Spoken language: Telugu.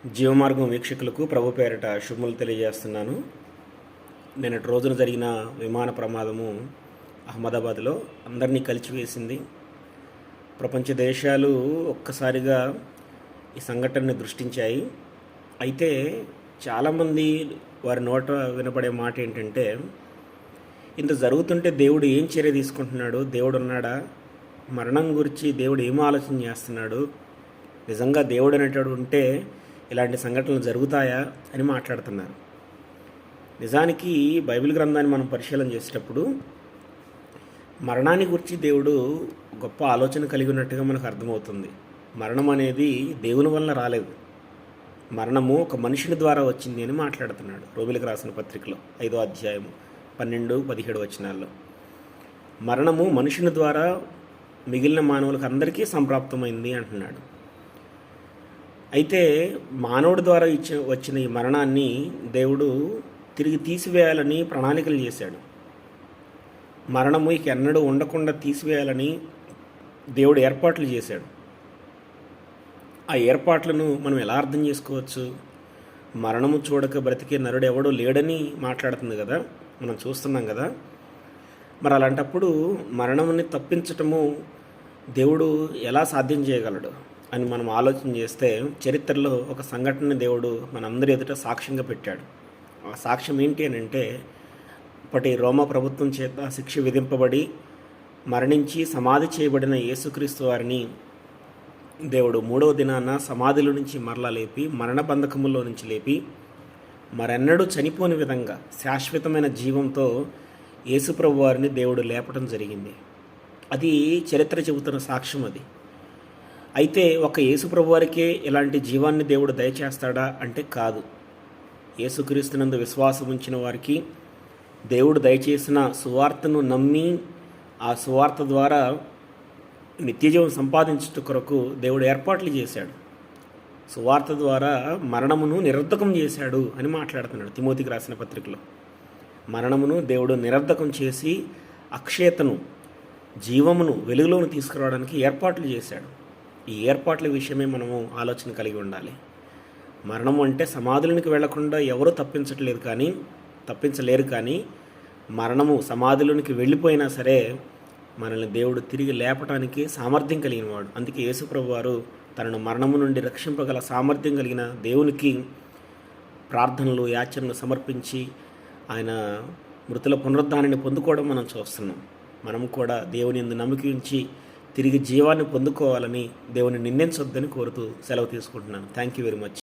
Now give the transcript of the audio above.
జీవమార్గం వీక్షకులకు ప్రభు పేరిట శుభములు తెలియజేస్తున్నాను. నిన్నటి రోజున జరిగిన విమాన ప్రమాదము అహ్మదాబాద్లో అందరినీ కలిచివేసింది. ప్రపంచ దేశాలు ఒక్కసారిగా ఈ సంఘటనని దృష్టించాయి. అయితే చాలామంది వారి నోట వినపడే మాట ఏంటంటే, ఇంత జరుగుతుంటే దేవుడు ఏం చర్య తీసుకుంటున్నాడు, దేవుడు ఉన్నాడా, మరణం గురించి దేవుడు ఏం ఆలోచన చేస్తున్నాడు, నిజంగా దేవుడు అనేటోడు ఉంటే ఇలాంటి సంఘటనలు జరుగుతాయా అని మాట్లాడుతున్నారు. నిజానికి బైబిల్ గ్రంథాన్ని మనం పరిశీలన చేసేటప్పుడు మరణాన్ని గురించి దేవుడు గొప్ప ఆలోచన కలిగి ఉన్నట్టుగా మనకు అర్థమవుతుంది. మరణం అనేది దేవుని వలన రాలేదు, మరణము ఒక మనుషుని ద్వారా వచ్చింది అని మాట్లాడుతున్నాడు. రోమిలకు రాసిన పత్రికలో 5వ అధ్యాయము 12-17 వచనాల్లో మరణము మనుషుని ద్వారా మిగిలిన మానవులకు అందరికీ సంప్రాప్తమైంది అంటున్నాడు. అయితే మానవుడి ద్వారా వచ్చిన ఈ మరణాన్ని దేవుడు తిరిగి తీసివేయాలని ప్రణాళికలు చేశాడు. మరణము ఇక ఎన్నడూ ఉండకుండా తీసివేయాలని దేవుడు ఏర్పాట్లు చేశాడు. ఆ ఏర్పాట్లను మనం ఎలా అర్థం చేసుకోవచ్చు? మరణము చూడక బ్రతికే నరుడు ఎవడో లేడని మాట్లాడుతుంది కదా, మనం చూస్తున్నాం కదా. మరి అలాంటప్పుడు మరణముని తప్పించటము దేవుడు ఎలా సాధ్యం చేయగలడు అని మనం ఆలోచన చేస్తే, చరిత్రలో ఒక సంఘటన దేవుడు మనందరి ఎదుట సాక్ష్యంగా పెట్టాడు. ఆ సాక్ష్యం ఏంటి అని అంటే, ఇప్పటి రోమా ప్రభుత్వం చేత శిక్ష విధింపబడి మరణించి సమాధి చేయబడిన యేసుక్రీస్తు వారిని దేవుడు 3వ దినాన సమాధిలో నుంచి మరలా లేపి, మరణ బంధకములో నుంచి లేపి, మరెన్నడూ చనిపోని విధంగా శాశ్వతమైన జీవంతో యేసుప్రభు వారిని దేవుడు లేపటం జరిగింది. అది చరిత్ర చెబుతున్న సాక్ష్యం అది. అయితే ఒక యేసుప్రభు వారికే ఇలాంటి జీవాన్ని దేవుడు దయచేస్తాడా అంటే కాదు. యేసుక్రీస్తునందు విశ్వాసం ఉంచిన వారికి దేవుడు దయచేసిన సువార్తను నమ్మి ఆ సువార్త ద్వారా నిత్యజీవం సంపాదించుట కొరకు దేవుడు ఏర్పాట్లు చేశాడు. సువార్త ద్వారా మరణమును నిరర్ధకం చేశాడు అని మాట్లాడుతున్నాడు తిమోతికి రాసిన పత్రికలో. మరణమును దేవుడు నిరర్ధకం చేసి అక్షయతను, జీవమును వెలుగులోకి తీసుకురావడానికి ఏర్పాట్లు చేశాడు. ఈ ఏర్పాట్ల విషయమే మనము ఆలోచన కలిగి ఉండాలి. మరణము అంటే సమాధులకు వెళ్లకుండా ఎవరూ తప్పించలేరు కానీ మరణము సమాధులకు వెళ్ళిపోయినా సరే మనల్ని దేవుడు తిరిగి లేపటానికి సామర్థ్యం కలిగిన వాడు. అందుకే యేసుప్రభు వారు తనను మరణము నుండి రక్షింపగల సామర్థ్యం కలిగిన దేవునికి ప్రార్థనలు, యాచనలు సమర్పించి ఆయన మృతుల పునరుద్ధానాన్ని పొందుకోవడం మనం చూస్తున్నాం. మనం కూడా దేవుని యందు నమ్మకం ఉంచి తిరిగి జీవాన్ని పొందుకోవాలని దేవుని నిందించొద్దని కోరుతూ సెలవు తీసుకుంటున్నాను. Thank you very much.